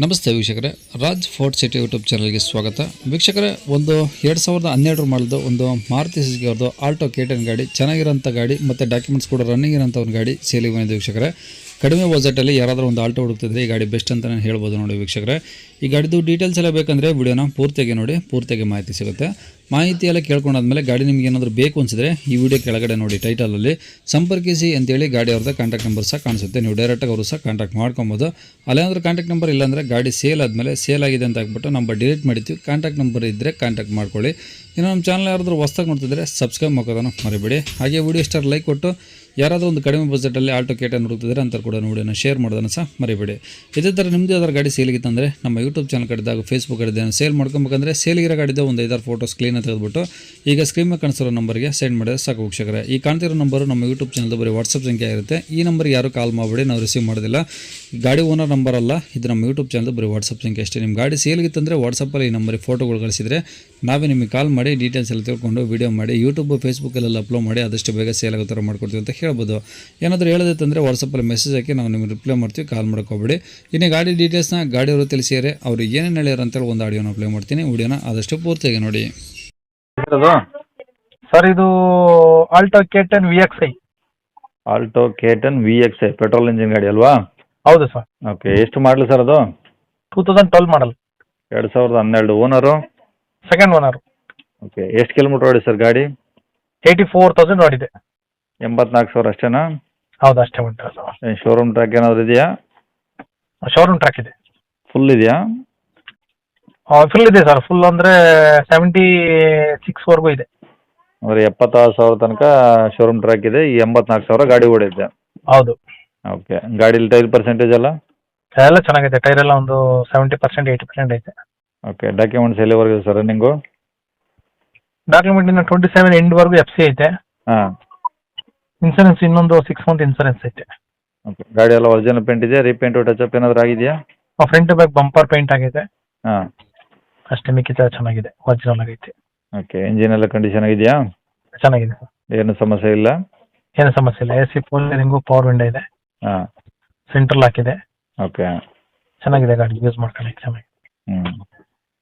ನಮಸ್ತೆ ವೀಕ್ಷಕರೇ, Raj fort city YouTube ಚಾನಲ್ಗೆ ಸ್ವಾಗತ. ವೀಕ್ಷಕರೇ, ಒಂದು 2012 ಮಾಡಲ್ದು ಒಂದು ಮಾರುತಿ ಸುಜುಕಿ ಅವ್ರದ್ದು ಆಲ್ಟೋ K10 ಗಾಡಿ, ಚೆನ್ನಾಗಿರೋಂಥ ಗಾಡಿ ಮತ್ತು ಡಾಕ್ಯುಮೆಂಟ್ಸ್ ಕೂಡ ರನ್ನಿಂಗ್ ಇರೋಂಥ ಒಂದು ಗಾಡಿ ಸೇಲಿಗೆ ಬಂದಿದೆ ವೀಕ್ಷಕರೇ. ಕಡಿಮೆ ಬಜೆಟಲ್ಲಿ ಯಾರಾದರೂ ಒಂದು ಆಲ್ಟೋ ಹುಡುಕ್ತಿದ್ರೆ ಈ ಗಾಡಿ ಬೆಸ್ಟ್ ಅಂತ ನಾನು ಹೇಳ್ಬೋದು ನೋಡಿ ವೀಕ್ಷಕರೇ. ಈ ಗಾಡಿದು ಡೀಟೇಲ್ಸ್ ಎಲ್ಲ ಬೇಕಂದರೆ ವಿಡಿಯೋನ ಪೂರ್ತಿಯಾಗಿ ನೋಡಿ, ಪೂರ್ತಿಯಾಗಿ ಮಾಹಿತಿ ಸಿಗುತ್ತೆ. ಮಾಹಿತಿ ಎಲ್ಲ ಕೇಳ್ಕೊಂಡಾದ್ಮೇಲೆ ಗಾಡಿ ನಿಮ್ಗೆ ಏನಾದರೂ ಬೇಕು ಅನಿಸಿದ್ರೆ ಈ ವಿಡಿಯೋ ಕೆಳಗಡೆ ನೋಡಿ ಟೈಟಲಲ್ಲಿ ಸಂಪರ್ಕಿಸಿ ಅಂತೇಳಿ ಗಾಡಿ ಅವ್ರದ್ದು ಕಾಂಟ್ಯಾಕ್ಟ್ ನಂಬರ್ ಸಹ ಕಾಣಿಸುತ್ತೆ. ನೀವು ಡೈರೆಕ್ಟಾಗಿ ಅವರು ಸಹ ಕಾಂಟ್ಯಾಕ್ಟ್ ಮಾಡ್ಕೊಬೋದು. ಅಲ್ಲೇನಾದ್ರೂ ಕಾಂಟ್ಯಾಕ್ಟ್ ನಂಬರ್ ಇಲ್ಲಾಂದರೆ ಗಾಡಿ ಸೇಲ್ ಆದಮೇಲೆ ಸೇಲ್ ಆಗಿದೆ ಅಂತ ಹಾಕ್ಬಿಟ್ಟು ನಂಬರ್ ಡಿಲೀಟ್ ಮಾಡಿರ್ತೀವಿ. ಕಾಂಟ್ಯಾಕ್ಟ್ ನಂಬರ್ ಇದ್ದರೆ ಕಾಂಟ್ಯಾಕ್ಟ್ ಮಾಡ್ಕೊಳ್ಳಿ. ಇನ್ನು ನಮ್ಮ ಚಾನಲ್ ಯಾರಾದರೂ ಹೊಸ್ದಾಗಿ ನೋಡ್ತಿದ್ರೆ ಸಬ್ಸ್ಕ್ರೈಬ್ ಮಾಡೋದನ್ನು ಮರಿಬೇಡಿ. ಹಾಗೆ ವಿಡಿಯೋ ಸ್ಟಾರ್ ಲೈಕ್ ಕೊಟ್ಟು ಯಾರಾದರೂ ಒಂದು ಕಡಿಮೆ ಬಜೆಟಲ್ಲಿ ಆಲ್ಟೋ K10 ಹುಡುಕ್ತಿದ್ರೆ ಅಂತ ಕೂಡ ವಿಡಿಯೋನ ಶೇರ್ ಮಾಡೋದನ್ನು ಸಹ ಮರಿಬೇಡಿ. ಇದೇ ಥರ ನಿಮ್ಮದು ಯಾವ್ದಾರು ಗಾಡಿ ಸೇಲಿಗಿತ್ತಂದರೆ ನಮ್ಮ ಯೂಟ್ಯೂಬ್ ಚಾನಲ್ ಕಡೆದಾಗ ಫೇಸ್ಬುಕ್ ಕಡೆದ ಸೇಲ್ ಮಾಡ್ಕೊಬೇಕಂದ್ರೆ ಸೇಲಿಗಿರೋ ಗಾಡಿದ ಒಂದು 5-6 ಫೋಟೋಸ್ ಕ್ಲೀನಾಗಿ ತೆಗೆದುಬಿಟ್ಟು ಈಗ ಸ್ಕ್ರೀನ್ ಮೇಲೆ ಕಾಣಿಸಿರೋ ನಂಬರ್ಗೆ ಸೆಂಡ್ ಮಾಡಿದ್ರೆ ಸಾಕು ವೀಕ್ಷಕರೇ. ಈ ಕಾಣ್ತಿರೋ ನಂಬರು ನಮ್ಮ ಯೂಟ್ಯೂಬ್ ಚಾನಲ್ದು ಬರೀ ವಾಟ್ಸಪ್ ಸಂಖ್ಯೆ ಇರುತ್ತೆ. ಈ ನಂಬರ್ಗೆ ಯಾರು ಕಾಲ್ ಮಾಡಬೇಡಿ, ನಾವು ರಿಸೀವ್ ಮಾಡೋದಿಲ್ಲ. ಗಾಡಿ ಓನರ್ ನಂಬರ್ ಅಲ್ಲ, ಇದು ನಮ್ಮ ಯೂಟ್ಯೂಬ್ ಚಾನಲ್ದು ಬರೀ ವಾಟ್ಸಪ್ ಸಂಖ್ಯೆ ಅಷ್ಟೇ. ನಿಮ್ಮ ಗಾಡಿ ಸೇಲ್ಗಿತ್ತಂದರೆ ವಾಟ್ಸಪ್ಪಲ್ಲಿ ಈ ನಂಬರಿಗೆ ಫೋಟೋಗಳು ಕಳಿಸಿದರೆ ನಾವೇ ನಿಮಗೆ ಕಾಲ್ ಮಾಡಿ ಡೀಟೇಲ್ಸ್ ಎಲ್ಲ ತಿಳ್ಕೊಂಡು ವೀಡಿಯೋ ಮಾಡಿ ಯೂಟ್ಯೂಬ್ ಫೇಸ್ಬುಕ್ಕಲ್ಲೆಲ್ಲ ಅಪ್ಲೋಡ್ ಮಾಡಿ ಆದಷ್ಟು ಬೇಗ ಸೇಲ್ ಆಗೋ ಥರ ಮಾಡ್ಕೊಡ್ತೀವಿ ಅಂತ ಹೇಳ್ಬೋದು. ಏನಾದರೂ ಹೇಳೋದಿತ್ತಂದರೆ ವಾಟ್ಸಪ್ಪಲ್ಲಿ ಮೆಸೇಜ್ ಹಾಕಿ ನಾವು ನಿಮಗೆ ರಿಪ್ಲೈ ಮಾಡ್ತೀವಿ, ಕಾಲ್ ಮಾಡ್ಕೋಬೇಡಿ. ಇನ್ನು ಗಾಡಿ ಡೀಟೇಲ್ಸ್ನ ಗಾಡಿಯವರು ತಿಳಿಸಿದರೆ ಅವರು ಏನೇನು ಹೇಳ್ಯಾರ ಅಂತೇಳಿ ಒಂದು ಆಡಿಯೋನ ಅಪ್ಲೈ ಮಾಡ್ತೀನಿ. ವಿಡಿಯೋನ ಆದಷ್ಟು ಪೂರ್ತಿಯಾಗಿ ನೋಡಿ. ಸರ್, ಇದು Alto K10 VXI. Alto K10 VXI petrol engine ಗಾಡಿ ಅಲ್ವಾ? ಹೌದು ಸರ್. ಓಕೆ, ಎಷ್ಟು ಮಾಡಲಿ ಸರ್ ಅದು? 2012 ಮಾಡಲ್. 2012. ಓನರು? Second owner. ಓಕೆ, ಎಷ್ಟು ಕಿಲೋಮೀಟ್ರ್ ಓಡಿ ಸರ್ ಗಾಡಿ? 84,000 ಓಡಿದೆ. 84,000 ಅಷ್ಟೇನಾ? ಹೌದು, ಅಷ್ಟೇ ಉಂಟು ಸರ್. ಏನು ಶೋರೂಮ್ ಟ್ರ್ಯಾಕ್ ಏನಾದರೂ ಇದೆಯಾ? ಶೋರೂಮ್ ಟ್ರ್ಯಾಕ್ ಇದೆ. ಫುಲ್ ಇದೆಯಾ? ಫುಲ್ ಇದೆ ಸರ್. ಫುಲ್ ಅಂದರೆ 76ವರೆಗೂ ಇದೆ. ಅಂದರೆ 76,000 ತನಕ ಶೋರೂಮ್ ಟ್ರ್ಯಾಕ್ ಇದೆ. ಈ 84,000 ಗಾಡಿ ಓಡಿದೆ. ಹೌದು. ಓಕೆ, ಗಾಡೀಲಿ ಟೈರ್ ಪರ್ಸೆಂಟೇಜ್ ಎಲ್ಲ? ಎಲ್ಲ ಚೆನ್ನಾಗಿದೆ. ಟೈರ್ ಎಲ್ಲ ಒಂದು 70% 80% ಐತೆ. ಓಕೆ, ಡಾಕ್ಯುಮೆಂಟ್ಸ್ ಎಲ್ಲಿವರೆಗೆ ಸರ್ ರನ್ನಿಂಗು? ಡಾಕ್ಯುಮೆಂಟ್ ಇನ್ನು 27 ಎಂಡ್ವರೆಗೂ FC ಐತೆ. ಹಾಂ. ಇನ್ಸೂರೆನ್ಸ್ ಇನ್ನೊಂದು 6 ಮಂತ್ ಇನ್ಸೂರೆನ್ಸ್ ಐತೆ. ಓಕೆ, ಗಾಡಿ ಎಲ್ಲ ಒರಿಜಿನಲ್ ಪೇಂಟ್ ಇದೆಯಾ? ರೀಪೇಂಟು ಟಚಪ್ ಏನಾದರೂ ಆಗಿದೆಯಾ? ಫ್ರಂಟ್ ಬ್ಯಾಕ್ ಬಂಪರ್ ಪೇಂಟ್ ಆಗಿದೆ. ಹಾಂ. ಅಷ್ಟೇ, ಮಿಕ್ಕಿದ ಚೆನ್ನಾಗಿದೆ, ಒರಿಜಿನಲ್ ಆಗೈತೆ. ಓಕೆ, ಇಂಜಿನ್ ಎಲ್ಲ ಕಂಡೀಷನ್ ಆಗಿದೆಯಾ? ಚೆನ್ನಾಗಿದೆ ಸರ್. ಏನು ಸಮಸ್ಯೆ ಇಲ್ಲ? ಏನು ಸಮಸ್ಯೆ ಇಲ್ಲ. AC four steering, power window ಇದೆ, ಹಾಂ. ಸೆಂಟ್ರಲ್ ಹಾಕಿದೆ. ಓಕೆ, ಚೆನ್ನಾಗಿದೆ ಗಾಡಿ, ಯೂಸ್ ಮಾಡ್ಕೊಳ್ಳಿ ಚೆನ್ನಾಗಿ.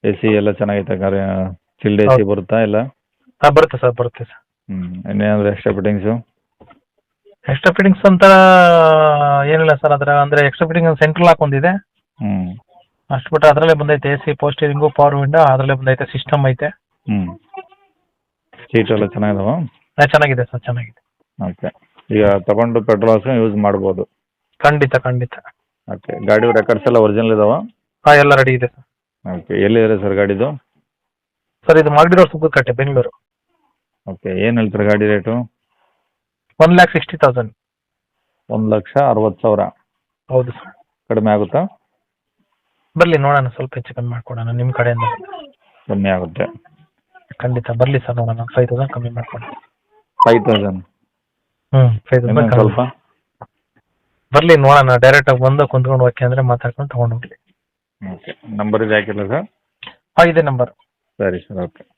AC ಎಲ್ಲ ಚೆನ್ನಾಗೈತೆ ಗಾಡಿ? ಚಿಲ್ಡ್ AC ಹೌದು. ಬರುತ್ತಾ ಇಲ್ಲ? ಹಾಂ, ಬರುತ್ತೆ ಸರ್, ಬರುತ್ತೆ ಸರ್. ಇನ್ನೇನಾದರೂ ಎಕ್ಸ್ಟ್ರಾ ಫಿಟ್ಟಿಂಗ್ಸು? ಎಕ್ಸ್ಟ್ರಾ ಫಿಟ್ಟಿಂಗ್ಸ್ ಅಂತ ಏನಿಲ್ಲ ಸರ್. ಅದರ ಅಂದರೆ ಎಕ್ಸ್ಟ್ರಾ ಫಿಟ್ಟಿಂಗ್ ಸೆಂಟ್ರಲ್ ಲಾಕ್ ಒಂದಿದೆ, ಅಷ್ಟು ಬಿಟ್ಟರೆ ಅದರಲ್ಲೇ ಬಂದೈತೆ. AC four steering, power window ಅದರಲ್ಲೇ ಬಂದೈತೆ. ಸಿಸ್ಟಮ್ ಐತೆ. ಸೀಟ್ ಎಲ್ಲ ಚೆನ್ನಾಗಿದಾವ? ಚೆನ್ನಾಗಿದೆ ಸರ್, ಚೆನ್ನಾಗಿದೆ. ಓಕೆ, ಈಗ ತಗೊಂಡು ಪೆಟ್ರೋಲ್ ಹಾಕ್ಸ್ಕೊಂಡು ಯೂಸ್ ಮಾಡ್ಬೋದು? ಖಂಡಿತ ಖಂಡಿತ. ಓಕೆ, ಗಾಡಿ ರೆಕಾರ್ಡ್ಸ್ ಎಲ್ಲ ಒರಿಜಿನಲ್ ಇದಾವ? ಹಾಂ, ಎಲ್ಲ ರೆಡಿ ಇದೆ ಸರ್. ಓಕೆ, ಎಲ್ಲಿದೆ ಸರ್ ಗಾಡಿದು? ಸರ್, ಇದು ಮಾಗಡಿ ರೋಡ್, ಸುಂಕದಕಟ್ಟೆ, ಬೆಂಗಳೂರು. ಓಕೆ, ಏನು ಹೇಳ್ತಾರೆ ಗಾಡಿ ರೇಟು? 1,60,000. 1,60,000? ಹೌದು ಸರ್. ಕಡಿಮೆ ಆಗುತ್ತಾ? ಬರಲಿ ನೋಡೋಣ, ಸ್ವಲ್ಪ ಹೆಚ್ಚು ಕಮ್ಮಿ ಮಾಡ್ಕೊಡೋಣ ನಿಮ್ಮ ಕಡೆಯಿಂದ. ಕಮ್ಮಿ ಆಗುತ್ತೆ? ಖಂಡಿತ ಬರಲಿ ಸರ್, ನೋಡೋಣ. 5,000 ಕಮ್ಮಿ ಮಾಡ್ಕೊಡೋಣ. 5,000? 5,000 ಸ್ವಲ್ಪ ಬರಲಿ, ನೋಡೋಣ. ಡೈರೆಕ್ಟಾಗಿ ಬಂದು ಕುಂತ್ಕೊಂಡು ಓಕೆ ಅಂದರೆ ಮಾತಾಡ್ಕೊಂಡು ತೊಗೊಂಡು ಹೋಗಲಿ. ಓಕೆ, ನಂಬರ್ ಇದು ಹಾಕಿಲ್ಲ ಸರ್? ಹಾಂ, ಇದೆ ನಂಬರ್. ಸರಿ ಸರ್, ಓಕೆ.